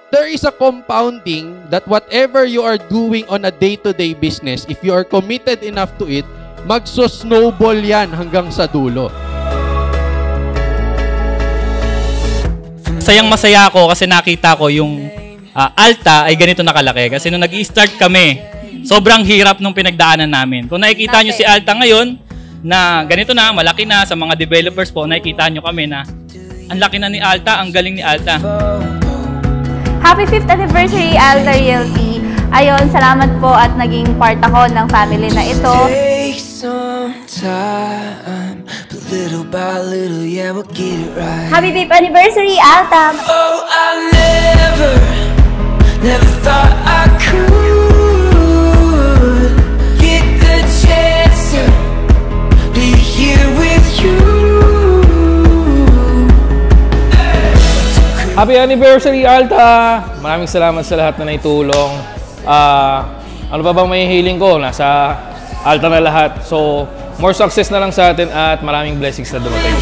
there is a compounding that whatever you are doing on a day-to-day business, if you are committed enough to it, magso-snowball yan hanggang sa dulo. Sayang masaya ako kasi nakita ko yung Alta ay ganito nakalaki. Kasi nung nag-i-start kami, sobrang hirap nung pinagdaanan namin. Kung nakikita nyo si Alta ngayon, na ganito na, malaki na sa mga developers po, nakikita nyo kami na ang laki na ni Alta, ang galing ni Alta. Happy 5th anniversary, Alta Realty. Ayun, salamat po at naging part ako ng family na ito. Little by little, yeah, we'll get it right. Happy 5th anniversary, Alta! Oh, I never thought I could get the chance to be here with you. Happy anniversary, Alta! Maraming salamat sa lahat na naitulong. Ano pa bang may hiling ko? Nasa Alta na lahat. So, more success na lang sa atin at maraming blessings na dumating.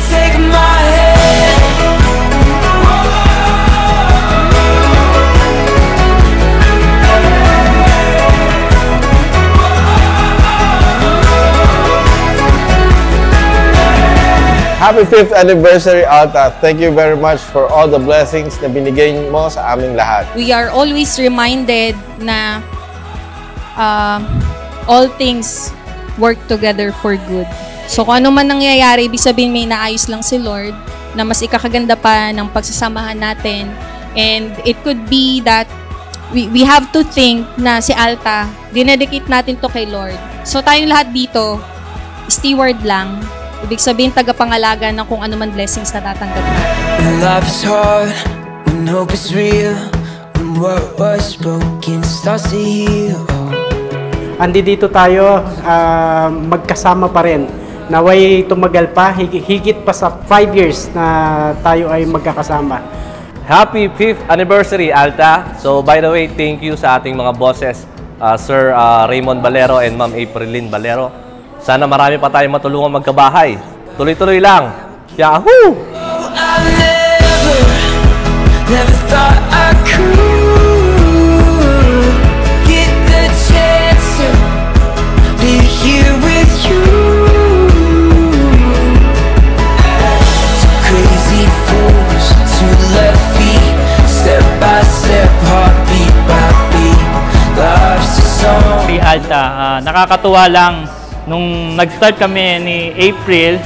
Happy 5th anniversary, Alta. Thank you very much for all the blessings na binigay mo sa aming lahat. We are always reminded na all things work together for good. So kung ano man nangyayari, ibig sabihin may naayos lang si Lord na mas ikakaganda pa ng pagsasamahan natin. And it could be that we have to think na si Alta, dinedicate natin to kay Lord. So tayong lahat dito, steward lang. Ibig sabihin tagapangalaga ng kung ano man blessings na tatanggap natin. Life is hard when hope is real, when what was broken starts to heal. Andi dito tayo, magkasama pa rin. Naway tumagal pa, higit pa sa 5 years na tayo ay magkakasama. Happy 5th anniversary, Alta! So, by the way, thank you sa ating mga bosses, Sir Raymond Balero and Ma'am Aprilyn Balero. Sana marami pa tayong matulungan magkabahay. Tuloy-tuloy lang. Yahoo! Oh, I never thought I could get the chance to be here with you. So crazy fools to left feet, step by step, heartbeat by beat. Life's a song. Si Alta, nakakatuwa lang. Nung nag-start kami ni April,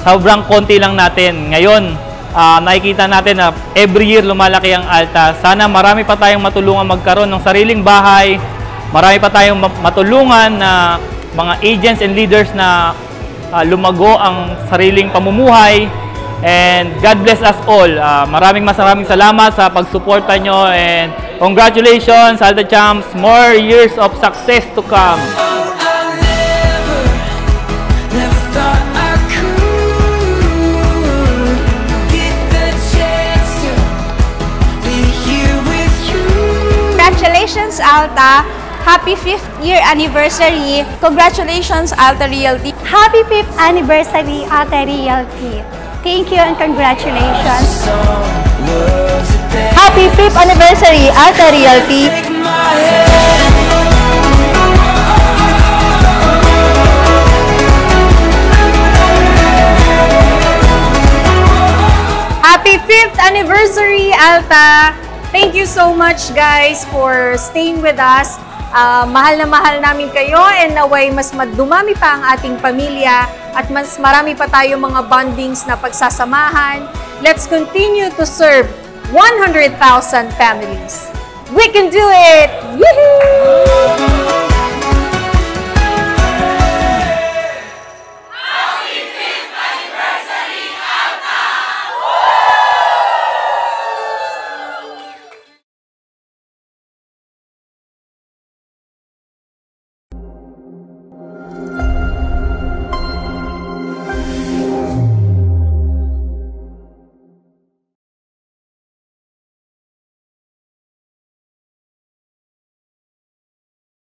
sobrang konti lang natin. Ngayon, nakikita natin na every year lumalaki ang Alta. Sana marami pa tayong matulungan magkaroon ng sariling bahay. Marami pa tayong matulungan na mga agents and leaders na lumago ang sariling pamumuhay. And God bless us all. Maraming salamat sa pagsuporta nyo. And congratulations, Alta Champs. More years of success to come. Congratulations, Alta! Happy 5th year anniversary! Congratulations, Alta Realty! Happy 5th anniversary, Alta Realty! Thank you and congratulations! Happy 5th anniversary, Alta Realty! Happy 5th anniversary, Alta! Thank you so much, guys, for staying with us. Mahal na mahal namin kayo and naway mas dumami pa ang ating pamilya at mas marami pa tayo mga bondings na pagsasamahan. Let's continue to serve 100,000 families. We can do it! Woohoo!